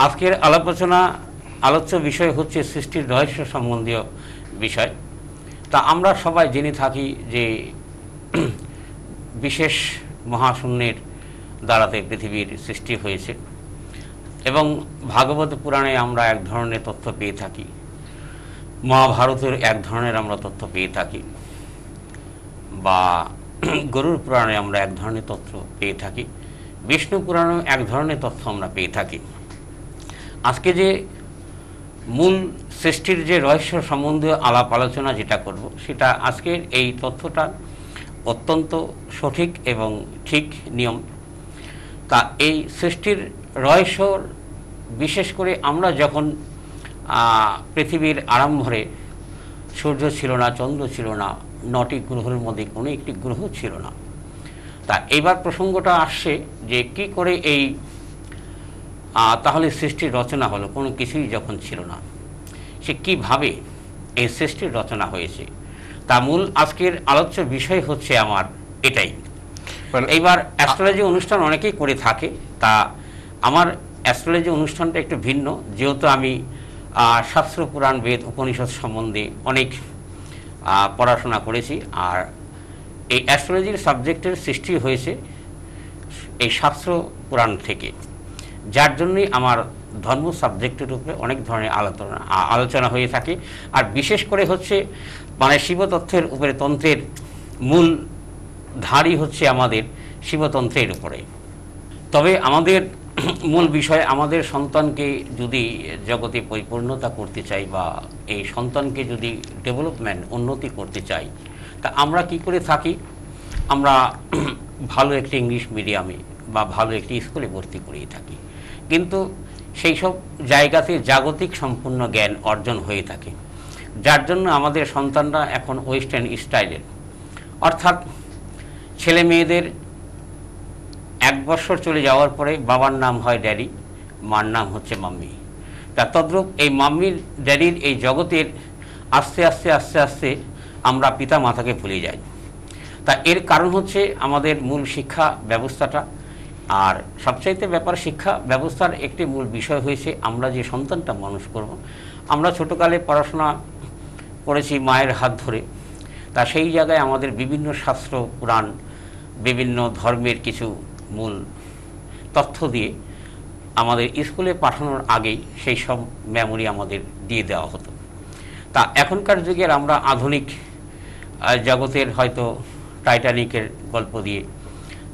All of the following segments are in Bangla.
আজকের আলোচ্য বিষয় হচ্ছে সৃষ্টির রহস্য সম্বন্ধীয় বিষয়। তা আমরা সবাই জেনে থাকি যে বিশেষ মহাশূন্যের দ্বারাতে পৃথিবীর সৃষ্টি হয়েছে এবং ভাগবত পুরাণে আমরা এক ধরনের তথ্য পেয়ে থাকি, মহাভারতের এক ধরনের আমরা তথ্য পেয়ে থাকি, বা গরুড় পুরাণে আমরা এক ধরনের তথ্য পেয়ে থাকি, বিষ্ণু পুরাণেও এক ধরনের তথ্য আমরা পেয়ে থাকি। আজকে যে মূল সৃষ্টির যে রহস্য সম্বন্ধীয় আলাপ আলোচনা যেটা করব, সেটা আজকের এই তথ্যটা অত্যন্ত সঠিক এবং ঠিক নিয়ম। তা এই সৃষ্টির রহস্য বিশেষ করে আমরা যখন পৃথিবীর আরম্ভরে সূর্য ছিল না, চন্দ্র ছিল না, 9টি গ্রহের মধ্যে কোনো একটি গ্রহ ছিল না। তা এইবার প্রসঙ্গটা আসছে যে কি করে এই তাহলে সৃষ্টির রচনা হলো, কোনো কিছুই যখন ছিল না, সে কিভাবে এই সৃষ্টির রচনা হয়েছে, তা মূল আজকের আলোচ্য বিষয় হচ্ছে আমার এটাই। এইবার অ্যাস্ট্রোলজি অনুষ্ঠান অনেকেই করে থাকে, তা আমার অ্যাস্ট্রোলজি অনুষ্ঠানটা একটু ভিন্ন, যেহেতু আমি শাস্ত্র পুরাণ বেদ উপনিষদ সম্বন্ধে অনেক পড়াশোনা করেছি, আর এই অ্যাস্ট্রোলজির সাবজেক্টের সৃষ্টি হয়েছে এই শাস্ত্র পুরাণ থেকে, যার জন্যই আমার ধর্ম সাবজেক্টের উপরে অনেক ধরনের আলোচনা হয়ে থাকে। আর বিশেষ করে হচ্ছে মানে শিবতত্ত্বের উপরে, তন্ত্রের মূল ধারই হচ্ছে আমাদের শিবতন্ত্রের উপরে। তবে আমাদের মূল বিষয়, আমাদের সন্তানকে যদি জগতে পরিপূর্ণতা করতে চাই বা এই সন্তানকে যদি ডেভেলপমেন্ট উন্নতি করতে চাই, তা আমরা কি করে থাকি, আমরা ভালো একটি ইংলিশ মিডিয়ামে বা ভালো একটি স্কুলে ভর্তি করিয়ে থাকি, কিন্তু সেই সব জায়গাতে জাগতিক সম্পূর্ণ জ্ঞান অর্জন হয়ে থাকে, যার জন্য আমাদের সন্তানরা এখন ওয়েস্টার্ন স্টাইলের, অর্থাৎ ছেলে মেয়েদের 1 বছর চলে যাওয়ার পরে বাবার নাম হয় ড্যাডি, মার নাম হচ্ছে মাম্মি। তা তদ্রূপ এই মাম্মির ড্যাডির এই জগতের আস্তে আস্তে আস্তে আস্তে আমরা পিতা মাতাকে ভুলে যাই। তা এর কারণ হচ্ছে আমাদের মূল শিক্ষা ব্যবস্থাটা। আর সবচাইতে ব্যাপার, শিক্ষা ব্যবস্থার একটি মূল বিষয় হয়েছে আমরা যে সন্তানটা মানুষ করব। আমরা ছোটোকালে পড়াশোনা করেছি মায়ের হাত ধরে, তা সেই জায়গায় আমাদের বিভিন্ন শাস্ত্র পুরাণ, বিভিন্ন ধর্মের কিছু মূল তথ্য দিয়ে আমাদের স্কুলে পাঠানোর আগেই সেই সব মেমোরি আমাদের দিয়ে দেওয়া হতো। তা এখনকার যুগের আমরা আধুনিক জগতের হয়তো টাইটানিকের গল্প দিয়ে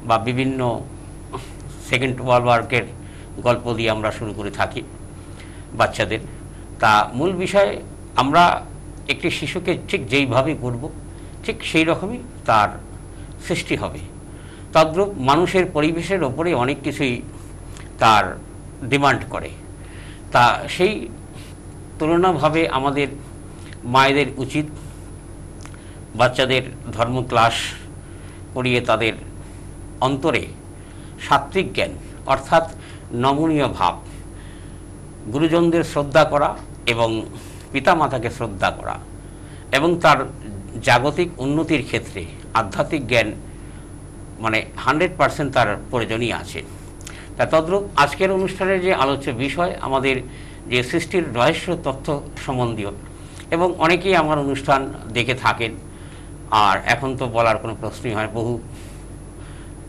বা বিভিন্ন সেকেন্ড ওয়ার্ল্ড ওয়ারের গল্প দিয়ে আমরা শুরু করে থাকি বাচ্চাদের। তা মূল বিষয়, আমরা একটি শিশুকে ঠিক যেইভাবে করব, ঠিক সেই রকমই তার সৃষ্টি হবে। তদ্রূপ মানুষের পরিবেশের ওপরে অনেক কিছুই তার ডিমান্ড করে। তা সেই তুলনাভাবে আমাদের মায়েদের উচিত বাচ্চাদের ধর্ম ক্লাস করিয়ে তাদের অন্তরে সাত্ত্বিক জ্ঞান, অর্থাৎ নমনীয় ভাব, গুরুজনদের শ্রদ্ধা করা এবং পিতামাতাকে শ্রদ্ধা করা, এবং তার জাগতিক উন্নতির ক্ষেত্রে আধ্যাত্মিক জ্ঞান মানে 100% তার প্রয়োজনই আছে। তা তদ্রূপ আজকের অনুষ্ঠানের যে আলোচ্য বিষয় আমাদের যে সৃষ্টির রহস্য তথ্য সম্বন্ধীয়, এবং অনেকেই আমার অনুষ্ঠান দেখে থাকেন, আর এখন তো বলার কোনো প্রশ্নই হয়, বহু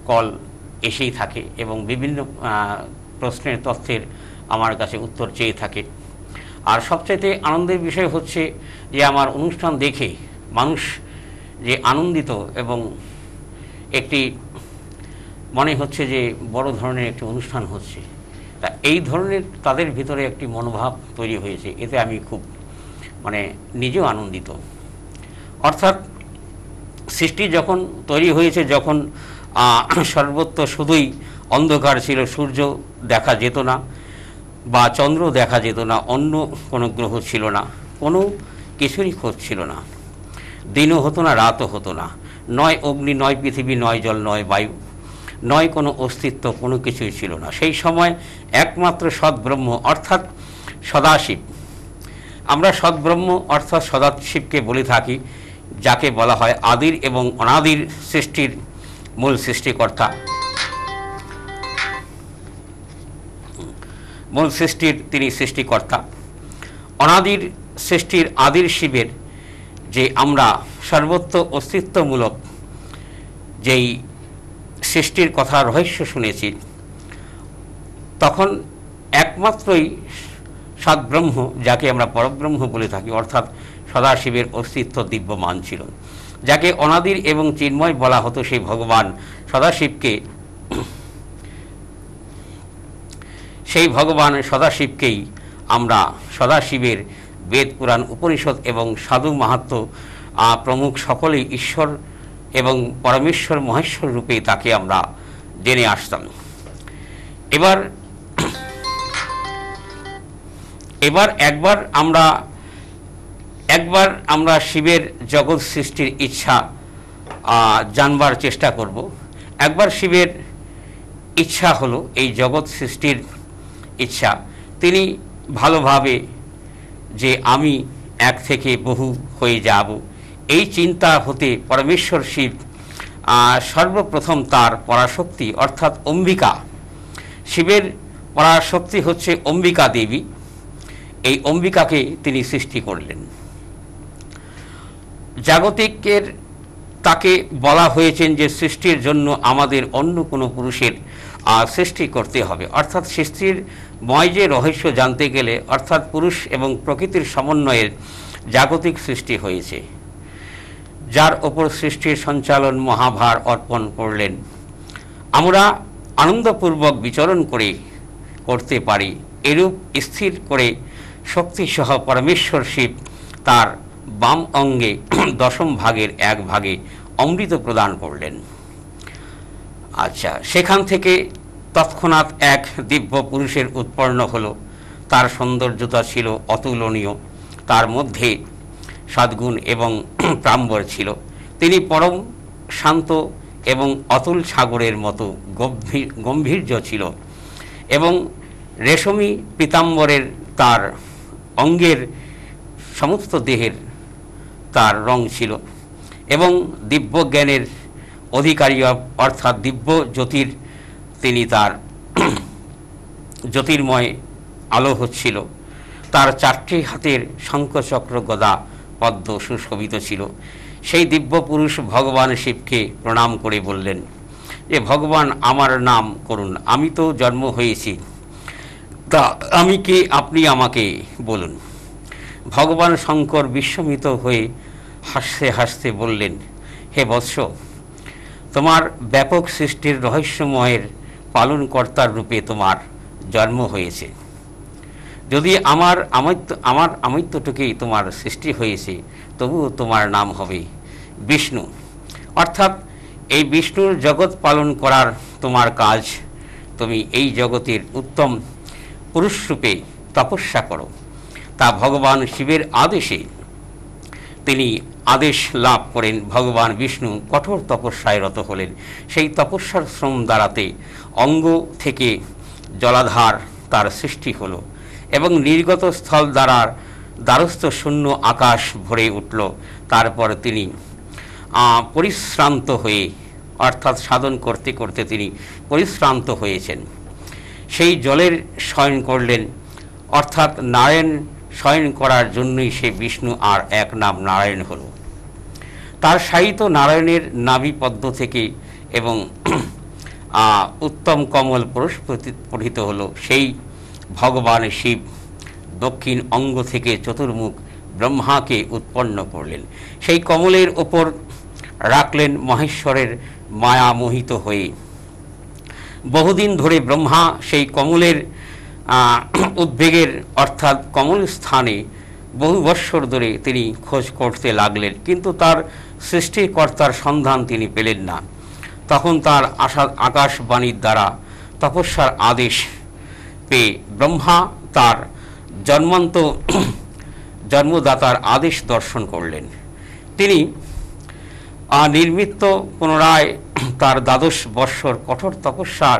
কল এসেই থাকে এবং বিভিন্ন প্রশ্নের তথ্যের আমার কাছে উত্তর চেয়ে থাকে। আর সবচাইতে আনন্দের বিষয় হচ্ছে যে আমার অনুষ্ঠান দেখে মানুষ যে আনন্দিত এবং একটি মনে হচ্ছে যে বড় ধরনের একটি অনুষ্ঠান হচ্ছে, তা এই ধরনের তাদের ভিতরে একটি মনোভাব তৈরি হয়েছে, এতে আমি খুব মানে নিজেও আনন্দিত। অর্থাৎ সৃষ্টি যখন তৈরি হয়েছে, যখন সর্বত্র শুধুই অন্ধকার ছিল, সূর্য দেখা যেত না বা চন্দ্র দেখা যেত না, অন্য কোনো গ্রহ ছিল না, কোনো কিছুরই খোঁজ ছিল না, দিনও হতো না, রাতও হতো না, নয় অগ্নি, নয় পৃথিবী, নয় জল, নয় বায়ু, নয় কোনো অস্তিত্ব, কোনো কিছুই ছিল না। সেই সময় একমাত্র সদ্ব্রহ্ম অর্থাৎ সদাশিব, আমরা সদ্ব্রহ্ম অর্থাৎ সদাশিবকে বলে থাকি, যাকে বলা হয় আদির এবং অনাদির সৃষ্টির মূল সৃষ্টিকর্তা। মূল সৃষ্টির তিনি সৃষ্টিকর্তা। অনাদির সৃষ্টির আদির শিবের যে আমরা সর্বত্র অস্তিত্বমূলক যেই সৃষ্টির কথা রহস্য শুনেছি, তখন একমাত্রই সদ্ব্রহ্ম, যাকে আমরা পরব্রহ্ম বলে থাকি, অর্থাৎ সদাশিবের অস্তিত্ব দিব্যমান ছিল। যাকে অনাদির এবং চিন্ময় বলা হতো, সেই ভগবান সদাশিবকেই আমরা সদাশিবের বেদ, পুরাণ, উপনিষদ এবং সাধু মাহাত্ম্য প্রমুখ সকলেই ঈশ্বর এবং পরমেশ্বর মহেশ্বর রূপে তাকে আমরা জেনে আসতাম। এবার একবার আমরা শিবের জগৎ সৃষ্টির ইচ্ছা জানবার চেষ্টা করব। একবার শিবের ইচ্ছা হলো, এই জগৎ সৃষ্টির ইচ্ছা, তিনি ভালোভাবে যে আমি এক থেকে বহু হয়ে যাব, এই চিন্তা হতে পরমেশ্বর শিব সর্বপ্রথম তার পরাশক্তি অর্থাৎ অম্বিকা, শিবের পরাশক্তি হচ্ছে অম্বিকা দেবী, এই অম্বিকাকে তিনি সৃষ্টি করলেন। জাগতিকের তাকে বলা হয়েছেন যে সৃষ্টির জন্য আমাদের অন্য কোনো পুরুষের সৃষ্টি করতে হবে, অর্থাৎ সৃষ্টির ময় যে রহস্য জানতে গেলে, অর্থাৎ পুরুষ এবং প্রকৃতির সমন্বয়ের জাগতিক সৃষ্টি হয়েছে, যার ওপর সৃষ্টির সঞ্চালন মহাভার অর্পণ করলেন। আমরা আনন্দপূর্বক বিচরণ করতে পারি, এরূপ স্থির করে শক্তিসহ পরমেশ্বর শিব তার বাম অঙ্গে দশম ভাগের এক ভাগে অমৃত প্রদান করলেন। আচ্ছা, সেখান থেকে তৎক্ষণাৎ এক দিব্য পুরুষের উৎপন্ন হলো। তার সৌন্দর্যতা ছিল অতুলনীয়, তার মধ্যে সদ্গুণ এবং প্রাম্বর ছিল। তিনি পরম শান্ত এবং অতুল সাগরের মতো গম্ভীর্য ছিল এবং রেশমী পীতাম্বরের তার অঙ্গের সমস্ত দেহের তার রং ছিল এবং দিব্য জ্ঞানের অধিকারী অর্থাৎ দিব্য জ্যোতির তিনি তার জ্যোতির্ময় আলো হচ্ছিল। তার চারটি হাতের শঙ্খচক্র গদা পদ্ম সুশোভিত ছিল। সেই দিব্য পুরুষ ভগবান শিবকে প্রণাম করে বললেন যে, ভগবান, আমার নাম করুন, আমি তো জন্ম হয়েছি, তা আমি কে আপনি আমাকে বলুন। ভগবান শঙ্কর বিস্মিত হয়ে হাসতে হাসতে বললেন, হে বৎস, তোমার ব্যাপক সৃষ্টির রহস্যময়ের পালনকর্তার রূপে তোমার জন্ম হয়েছে। যদি আমার আমৃত্যুটুকুই তোমার সৃষ্টি হয়েছে, তবুও তোমার নাম হবে বিষ্ণু। অর্থাৎ এই বিষ্ণুর জগৎ পালন করার তোমার কাজ, তুমি এই জগতের উত্তম পুরুষরূপে তপস্যা করো। তা ভগবান শিবের আদেশে তিনি আদেশ লাভ করেন। ভগবান বিষ্ণু কঠোর তপস্যায় রত হলেন। সেই তপস্যার শ্রম দ্বারাতে অঙ্গ থেকে জলাধার তার সৃষ্টি হলো এবং নির্গত স্থল দ্বারস্থ শূন্য আকাশ ভরে উঠল। তারপর তিনি পরিশ্রান্ত হয়ে, অর্থাৎ সাধন করতে করতে তিনি পরিশ্রান্ত হয়েছেন, সেই জলের শয়ন করলেন। অর্থাৎ নারায়ণ শয়ন করার জন্যই সে বিষ্ণু আর এক নাম নারায়ণ হল। তার সাহিত্য নারায়ণের নাভি পদ্ম থেকে এবং উত্তম কমল প্রস্ফুটিত হল। সেই ভগবান শিব দক্ষিণ অঙ্গ থেকে চতুর্মুখ ব্রহ্মাকে উৎপন্ন করলেন। সেই কমলের ওপর রাখলেন মহেশ্বরের মায়া মোহিত হয়ে। বহুদিন ধরে ব্রহ্মা সেই কমলের উদ্বেগের অর্থাৎ কমল স্থানে বহু বৎসর ধরে তিনি খোঁজ করতে লাগলেন, কিন্তু তার সৃষ্টিকর্তার সন্ধান তিনি পেলেন না। তখন তার আকাশবাণীর দ্বারা তপস্যার আদেশ পেয়ে ব্রহ্মা তার জন্মদাতার আদেশ দর্শন করলেন। তিনি নির্মিত পুনরায় তার 12 বৎসর কঠোর তপস্যা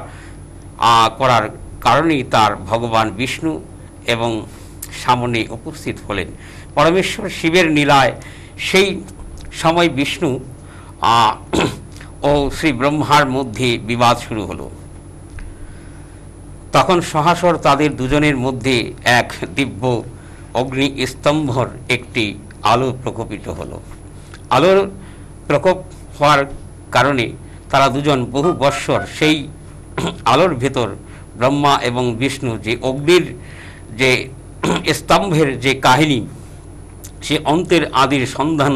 করার কারণেই তার ভগবান বিষ্ণু এবং সামনে উপস্থিত হলেন। পরমেশ্বর শিবের লীলায় সেই সময় বিষ্ণু ও শ্রী ব্রহ্মার মধ্যে বিবাদ শুরু হলো। তখন সহাসর তাদের দুজনের মধ্যে এক দিব্য অগ্নি স্তম্ভর একটি আলো প্রকোপিত হলো। আলোর প্রকোপ হওয়ার কারণে তারা দুজন বহু বৎসর সেই আলোর ভেতর ব্রহ্মা এবং বিষ্ণু যে অগ্নির যে স্তম্ভের যে কাহিনী, সে অন্তের আদির সন্ধান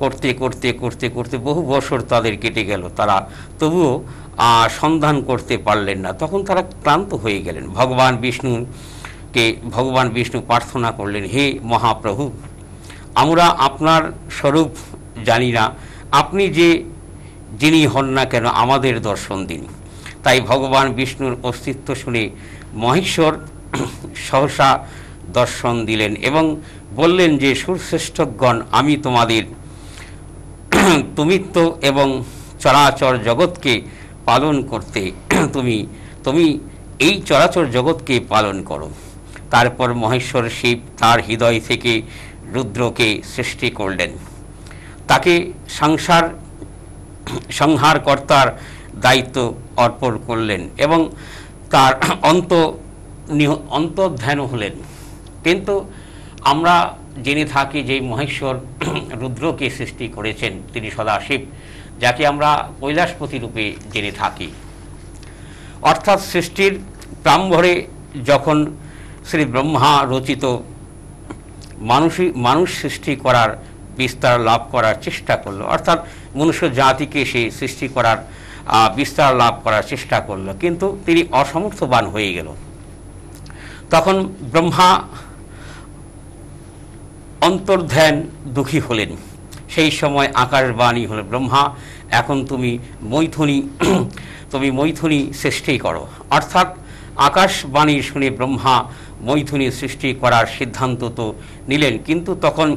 করতে করতে করতে করতে বহু বছর তাদের কেটে গেল। তারা তবুও সন্ধান করতে পারলেন না। তখন তারা ক্লান্ত হয়ে গেলেন। ভগবান বিষ্ণু প্রার্থনা করলেন, হে মহাপ্রভু, আমরা আপনার স্বরূপ জানি না, আপনি যে যিনি হন না কেন আমাদের দর্শন দিন। তাই ভগবান বিষ্ণুর অস্তিত্ব শুনে মহেশ্বর সহসা দর্শন দিলেন এবং বললেন যে, সুরশ্রেষ্ঠগণ, আমি তোমাদের তুমিত্ব এবং চরাচর জগৎকে পালন করতে তুমি এই চরাচর জগৎকে পালন করো। তারপর মহেশ্বর শিব তার হৃদয় থেকে রুদ্রকে সৃষ্টি করলেন, তাকে সংহারকর্তার দায়িত্ব অর্পণ করলেন এবং তার অন্তর্ধান হলেন। কিন্তু আমরা জেনে থাকি যে মহেশ্বর রুদ্রকে সৃষ্টি করেছেন, তিনি সদাশিব, যাকে আমরা কৈলাসপতি রূপে জেনে থাকি। অর্থাৎ সৃষ্টির প্রারম্ভে যখন শ্রী ব্রহ্মা রচিত মানুষ সৃষ্টি করার বিস্তার লাভ করার চেষ্টা করলো, অর্থাৎ মনুষ্য জাতিকে সে সৃষ্টি করার বিস্তার লাভ করার চেষ্টা করলো, কিন্তু তিনি অসমর্থবান হয়ে গেল। তখন ব্রহ্মা অন্তর্ধান দুঃখী হলেন। সেই সময় আকাশবাণী হলো, ব্রহ্মা, এখন তুমি মৈথুনী সৃষ্টি করো। অর্থাৎ আকাশবাণী শুনে ব্রহ্মা মৈথুনী সৃষ্টি করার সিদ্ধান্ত তো নিলেন, কিন্তু তখন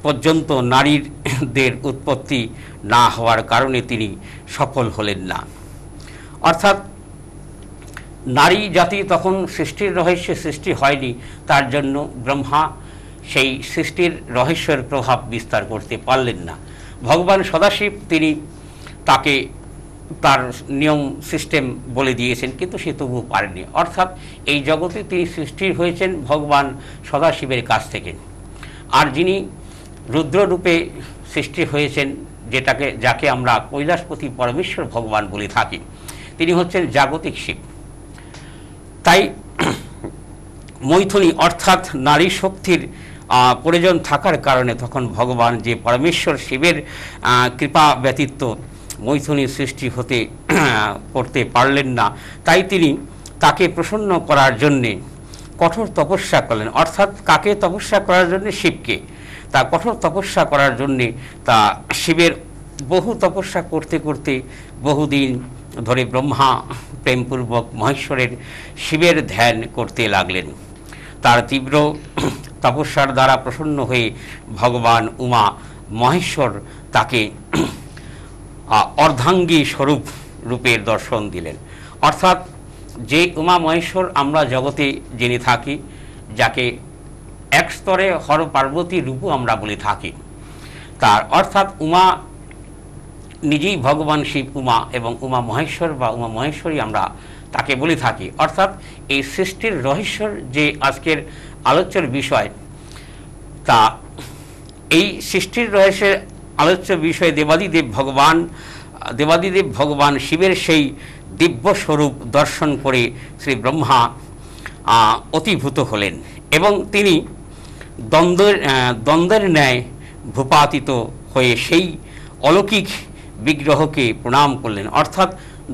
পর্যন্ত নারীদের উৎপত্তি না হওয়ার কারণে তিনি সফল হলেন না। অর্থাৎ নারী জাতি তখন সৃষ্টির রহস্যে সৃষ্টি হয়নি, তার জন্য ব্রহ্মা সেই সৃষ্টির রহস্যের প্রভাব বিস্তার করতে পারলেন না। ভগবান সদাশিব তিনি তাকে তার নিয়ম সিস্টেম বলে দিয়েছেন, কিন্তু সে তবুও পারেনি। অর্থাৎ এই জগতে তিনি সৃষ্টি হয়েছেন ভগবান সদাশিবের কাছ থেকে, আর যিনি রুদ্ররূপে সৃষ্টি হয়েছেন, যাকে আমরা কৈলাসপতি পরমেশ্বর ভগবান বলে থাকি, তিনি হচ্ছেন জাগতিক শিব। তাই মৈথুনী অর্থাৎ নারী শক্তির প্রয়োজন থাকার কারণে তখন ভগবান যে পরমেশ্বর শিবের কৃপা ব্যতীত মৈথুনী সৃষ্টি করতে পারলেন না, তাই তিনি তাকে প্রসন্ন করার জন্যে কঠোর তপস্যা করলেন। অর্থাৎ কাকে তপস্যা করার জন্যে? শিবকে। তা কঠোর তপস্যা করার জন্যে তা শিবের বহু তপস্যা করতে করতে বহুদিন ধরে ব্রহ্মা প্রেমপূর্বক মহেশ্বরের শিবের ধ্যান করতে লাগলেন। তার তীব্র তপস্যার দ্বারা প্রসন্ন হয়ে ভগবান উমা মহেশ্বর তাকে অর্ধাঙ্গী স্বরূপ রূপের দর্শন দিলেন। অর্থাৎ যে উমা মহেশ্বর আমরা জগতে জেনে থাকি, যাকে এক স্তরে হর পার্বতী রূপও আমরা বলে থাকি, তার অর্থাৎ উমা নিজেই ভগবান শিব উমা, এবং উমা মহেশ্বর বা উমা মহেশ্বরী আমরা তাকে বলে থাকি। অর্থাৎ এই সৃষ্টির রহস্যর যে আজকের আলোচ্যের বিষয়, তা এই সৃষ্টির রহস্যের আলোচ্য বিষয়ে দেবাদিদেব ভগবান শিবের সেই দিব্য স্বরূপ দর্শন করে শ্রী ব্রহ্মা অতিভূত হলেন এবং তিনি দ্বন্দ্বের ন্যায় ভূপাতিত হয়ে সেই অলৌকিক বিগ্রহকে প্রণাম করলেন। অর্থাৎ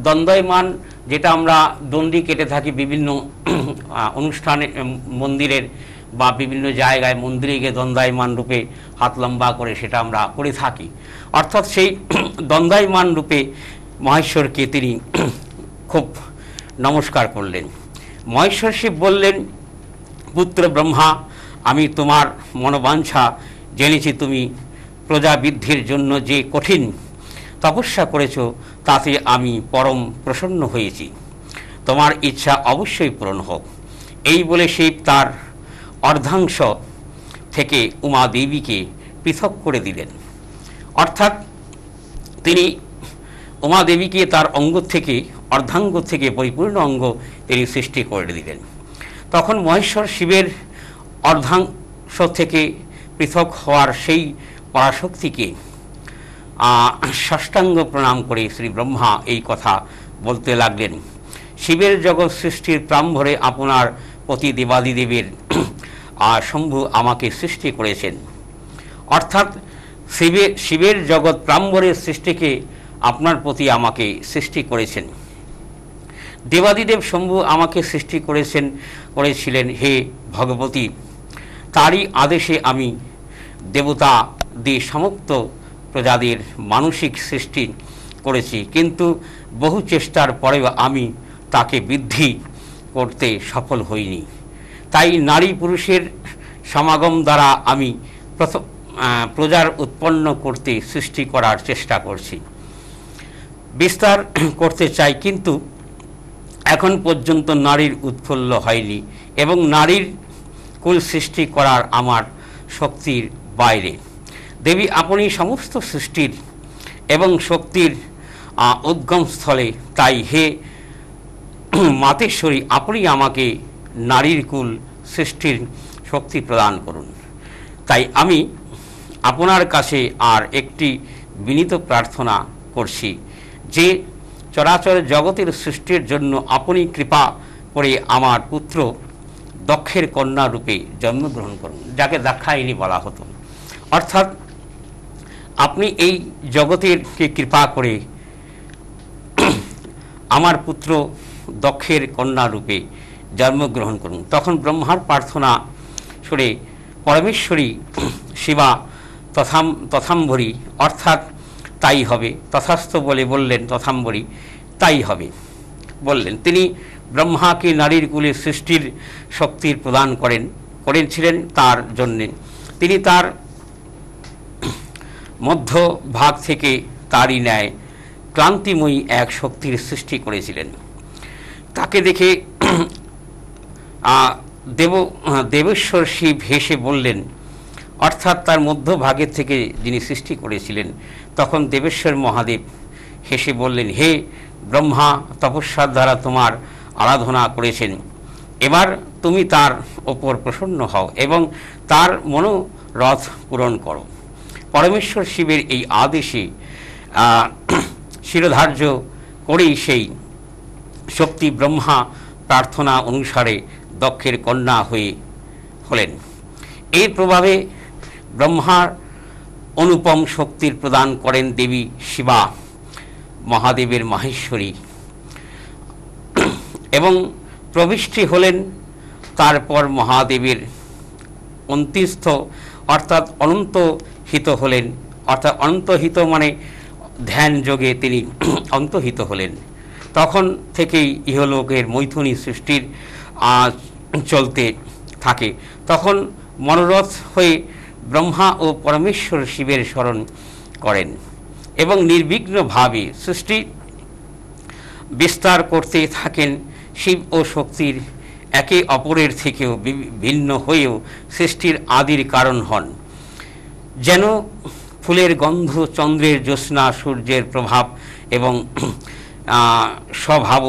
দ্বন্দ্বয়মান, যেটা আমরা দণ্ডি কেটে থাকি বিভিন্ন অনুষ্ঠানে, মন্দিরের বা বিভিন্ন জায়গায় মন্দিরে গিয়ে দ্বন্দ্বায়মান রূপে হাত লম্বা করে সেটা আমরা করে থাকি। অর্থাৎ সেই দ্বন্দ্বায়মান রূপে মহেশ্বরকে তিনি খুব নমস্কার করলেন। মহেশ্বর শিব বললেন, পুত্র ব্রহ্মা, আমি তোমার মনোবাঞ্ছা জেনেছি। তুমি প্রজাবৃদ্ধির জন্য যে কঠিন তপস্যা করেছ, তাতে আমি পরম প্রসন্ন হয়েছি। তোমার ইচ্ছা অবশ্যই পূরণ হোক। এই বলে শিব তার অর্ধাংশ থেকে উমা দেবীকে পৃথক করে দিলেন। অর্থাৎ তিনি উমা দেবীকে তার অঙ্গ থেকে অর্ধাঙ্গ থেকে পরিপূর্ণ অঙ্গ তিনি সৃষ্টি করে দিলেন। তখন মহেশ্বর শিবের অর্ধাংশ থেকে পৃথক হওয়ার সেই পরাশক্তিকে সাষ্টাঙ্গ প্রণাম করে শ্রী ব্রহ্মা এই কথা বলতে লাগলেন, শিবের জগৎ সৃষ্টির প্রাম্ভরে আপনার পতি দেবাদিদেবের শম্ভু আমাকে সৃষ্টি করেছেন। অর্থাৎ শিবের জগৎ প্রাম্ভরের সৃষ্টিকে আপনার প্রতি আমাকে সৃষ্টি করেছেন। দেবাদিদেব শম্ভু আমাকে সৃষ্টি করেছিলেন হে ভগবতী, তারই আদেশে আমি দেবতাদি সমস্ত প্রজাদের মানসিক সৃষ্টি করেছি, কিন্তু বহু চেষ্টার পরেও আমি তাকে বৃদ্ধি করতে সফল হইনি। তাই নারী পুরুষের সমাগম দ্বারা আমি প্রজার উৎপন্ন করতে সৃষ্টি করার চেষ্টা করছি, বিস্তার করতে চাই, কিন্তু এখন পর্যন্ত নারীর উৎফুল্ল হয়নি এবং নারীর কুল সৃষ্টি করার আমার শক্তির বাইরে। দেবী, আপনি সমস্ত সৃষ্টির এবং শক্তির উদ্গমস্থলে, তাই হে মাতেশ্বরী, আপনি আমাকে নারীর কুল সৃষ্টির শক্তি প্রদান করুন। তাই আমি আপনার কাছে আর একটি বিনীত প্রার্থনা করছি যে চরাচর জগতের সৃষ্টির জন্য আপনি কৃপা করে আমার পুত্র দক্ষের কন্যা রূপে জন্মগ্রহণ করুন, যাকে দাক্ষায়ণী বলা হতো। অর্থাৎ আপনি এই জগতেরকে কৃপা করে আমার পুত্র দক্ষের কন্যা রূপে জন্মগ্রহণ করুন। তখন ব্রহ্মার প্রার্থনা শুনে পরমেশ্বরী শিবা তথাম্বরী, অর্থাৎ তাই হবে, তথাস্থ বলে বললেন, তথাম্বরী তাই হবে বললেন। তিনি ব্রহ্মাকে নারীর কুলে সৃষ্টির শক্তির প্রদান করেছিলেন। তার জন্যে তিনি তার মধ্যভাগ থেকে তারই ন্যায় ক্লান্তিময়ী এক শক্তির সৃষ্টি করেছিলেন। তাকে দেখে দেবেশ্বর শিব হেসে বললেন, অর্থাৎ তার মধ্যভাগের থেকে যিনি সৃষ্টি করেছিলেন, তখন দেবেশ্বর মহাদেব হেসে বললেন, হে ব্রহ্মা, তপস্যার দ্বারা তোমার আরাধনা করেছেন, এবার তুমি তার ওপর প্রসন্ন হও এবং তার মনোরথ পূরণ করো। পরমেশ্বর শিবের এই আদেশে শিরোধার্য করেই সেই শক্তি ব্রহ্মা প্রার্থনা অনুসারে দক্ষের কন্যা হলেন। এর প্রভাবে ব্রহ্মার অনুপম শক্তির প্রদান করেন দেবী শিবা মহাদেবের মাহেশ্বরী এবং প্রবিষ্টি হলেন। তারপর মহাদেবের অন্তিস্থ অর্থাৎ অনন্তহিত হলেন, অর্থাৎ অনন্তহিত মানে ধ্যান যোগে তিনি অন্তহিত হলেন। তখন থেকেই ইহলোকের মৈথুনী সৃষ্টির চলতে থাকে। তখন মনোরথ হয়ে ব্রহ্মা ও পরমেশ্বর শিবের স্মরণ করেন এবং নির্বিঘ্নভাবে সৃষ্টি বিস্তার করতে থাকেন। শিব ও শক্তির একে অপরের থেকেও ভিন্ন হয়েও সৃষ্টির আদির কারণ হন। যেন ফুলের গন্ধ, চন্দ্রের জ্যোৎস্না, সূর্যের প্রভাব এবং স্বভাব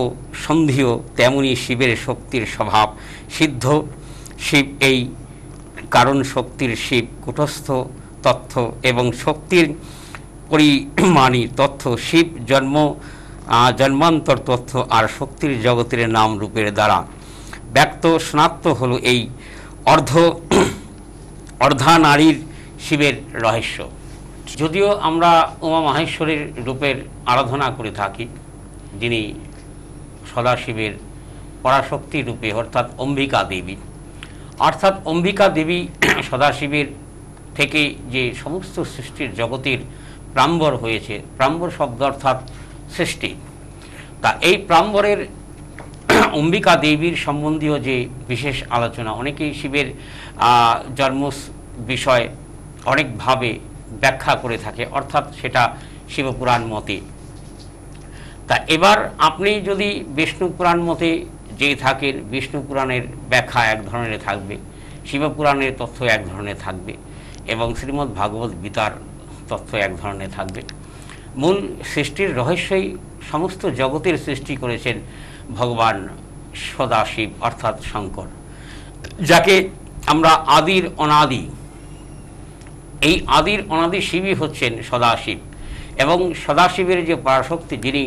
সন্ধিও, তেমনি শিবের শক্তির স্বভাব সিদ্ধ। শিব এই কারণ শক্তির শিব কূটস্থ তথ্য এবং শক্তির পরিমাণী তথ্য শিব জন্মান্তর তথ্য আর শক্তির জগতের নাম রূপের দ্বারা ব্যক্ত শনাক্ত হলো এই অর্ধানারীর শিবের রহস্য। যদিও আমরা উমা মাহেশ্বরীর রূপের আরাধনা করে থাকি, যিনি সদাশিবের পরাশক্তি রূপে অর্থাৎ অম্বিকা দেবী, অর্থাৎ অম্বিকা দেবী সদাশিবের থেকে যে সমস্ত সৃষ্টির জগতের প্রাম্বর হয়েছে, প্রাম্বর শব্দ অর্থাৎ সৃষ্টি, তা এই প্রাম্বরের অম্বিকা দেবীর সম্বন্ধীয় যে বিশেষ আলোচনা, অনেকেই শিবের জন্ম বিষয় অনেকভাবে ব্যাখ্যা করে থাকে, অর্থাৎ সেটা শিবপুরাণ মতে। তা এবার আপনি যদি বিষ্ণু পুরাণ মতে যে থাকেন, বিষ্ণু পুরাণের ব্যাখ্যা এক ধরনের থাকবে, শিবপুরাণের তথ্য এক ধরনের থাকবে এবং শ্রীমদ্ ভাগবত গীতার তথ্য এক ধরনের থাকবে। মূল সৃষ্টির রহস্যই সমস্ত জগতের সৃষ্টি করেছেন ভগবান সদাশিব অর্থাৎ শঙ্কর, যাকে আমরা আদির অনাদি, এই আদির অনাদি শিবই হচ্ছেন সদাশিব। এবং সদাশিবের যে পরাশক্তি, যিনি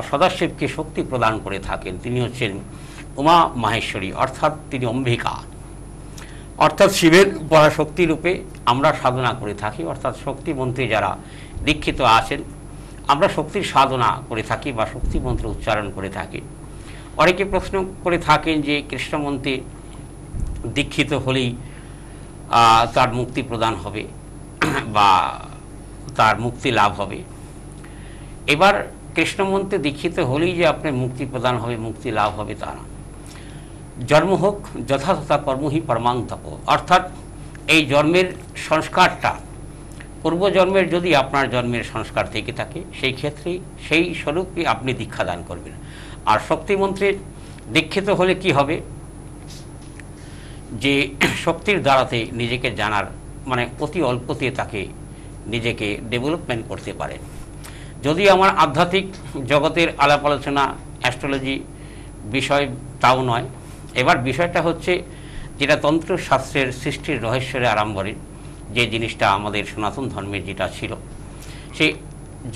সদাশিবকে শক্তি প্রদান করে থাকেন, তিনি হচ্ছেন উমা মাহেশ্বরী অর্থাৎ তিনি অম্বিকা। অর্থাৎ শিবের পরাশক্তি রূপে আমরা সাধনা করে থাকি, অর্থাৎ শক্তি মন্ত্রে যারা দীক্ষিত আছেন আমরা শক্তির সাধনা করে থাকি বা শক্তি মন্ত্র উচ্চারণ করে থাকি। অনেকে প্রশ্ন করে থাকেন যে কৃষ্ণমন্ত্রে দীক্ষিত হলেই তার মুক্তি প্রদান হবে বা তার মুক্তি লাভ হবে। এবার কৃষ্ণমন্ত্রে দীক্ষিত হলেই যে আপনার মুক্তি প্রদান হবে, মুক্তি লাভ হবে তা না। জন্ম হোক যথাযথা কর্মহি পরমাং তপ, অর্থাৎ এই জন্মের সংস্কারটা পূর্বজন্মের যদি আপনার জন্মের সংস্কার থেকে থাকে সেই ক্ষেত্রে সেই স্বরূপে আপনি দীক্ষা দান করবেন। আর শক্তিমন্ত্রে দীক্ষিত হলে কি হবে, যে শক্তির দ্বারাতে নিজেকে জানার মানে অতি অল্পতে তাকে নিজেকে ডেভেলপমেন্ট করতে পারেন। যদি আমার আধ্যাত্মিক জগতের আলাপ আলোচনা অ্যাস্ট্রোলজি বিষয় তাও নয়, এবার বিষয়টা হচ্ছে যেটা তন্ত্রশাস্ত্রের সৃষ্টির রহস্যের আরম্ভরে যে জিনিসটা আমাদের সনাতন ধর্মের যেটা ছিল, সেই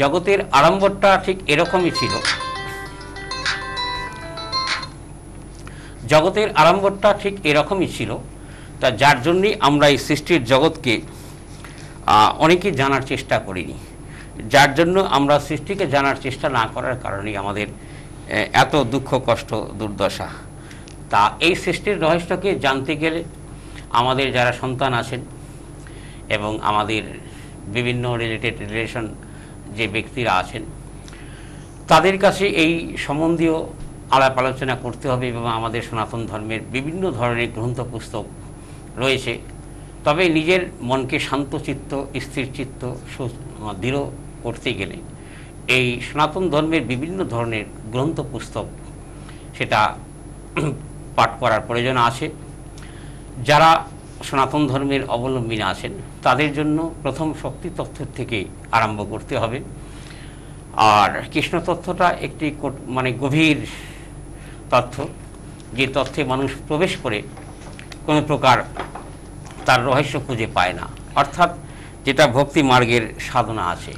জগতের আরম্ভটা ঠিক এরকমই ছিল। জগতের আরম্ভটা ঠিক এরকমই ছিল, তা যার জন্যই আমরা এই সৃষ্টির জগৎকে অনেকে জানার চেষ্টা করিনি, যার জন্য আমরা সৃষ্টিকে জানার চেষ্টা না করার কারণেই আমাদের এত দুঃখ কষ্ট দুর্দশা। তা এই সৃষ্টির রহস্যকে জানতে গেলে আমাদের যারা সন্তান আছেন এবং আমাদের বিভিন্ন রিলেশন যে ব্যক্তিরা আছেন তাদের কাছে এই সম্বন্ধীয় আলাপ আলোচনা করতে হবে। এবং আমাদের সনাতন ধর্মের বিভিন্ন ধরনের গ্রন্থ পুস্তক রয়েছে, তবে নিজের মনকে শান্তচিত্ত স্থিরচিত্ত দৃঢ় করতে গেলে এই সনাতন ধর্মের বিভিন্ন ধরনের গ্রন্থ পুস্তক সেটা পাঠ করার প্রয়োজন আছে। যারা সনাতন ধর্মের অবলম্বী আছেন তাদের জন্য প্রথম শক্তি তত্ত্ব থেকে আরম্ভ করতে হবে। আর কৃষ্ণ তত্ত্বটা একটি মানে গভীর তথ্য, যে তথ্যে মানুষ প্রবেশ করে কোনো প্রকার তার রহস্য খুঁজে পায় না, অর্থাৎ যেটা ভক্তি মার্গের সাধনা আছে।